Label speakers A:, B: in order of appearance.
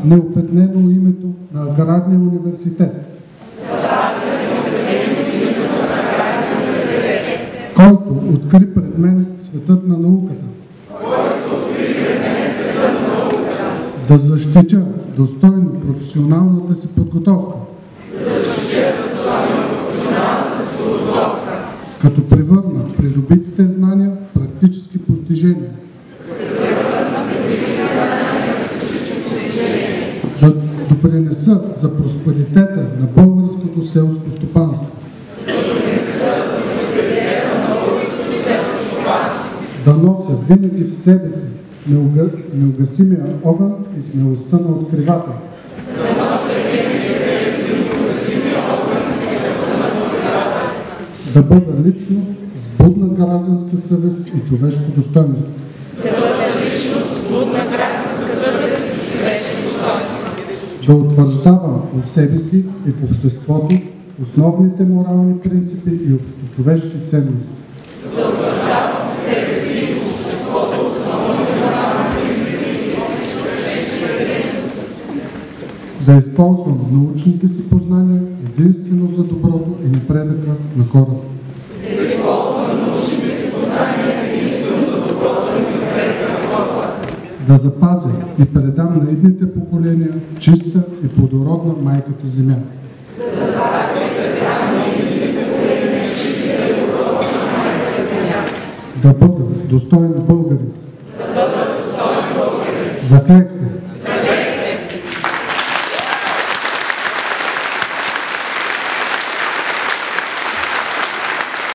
A: неопетнено името на Аграрния университет, който откри пред мен светът на науката, да защитя достойно професионалната си подготовка, като превърна придобитите знания в практически постижения, да допринеса за просперитета на българското селско стопанство, да нося винаги в себе си неугасимия огън и смелостта на откривател, да бъда личност с будна гражданска съвест и човешко достоинство. Да утвърждавам у себе си и в обществото основните морални принципи и общочовешки ценности. Да използвам научните си познания единствено за доброто и напредъка на хората. Да запазя и предам на идните поколения чиста и плодородна майката земя. Да бъда достоен българин,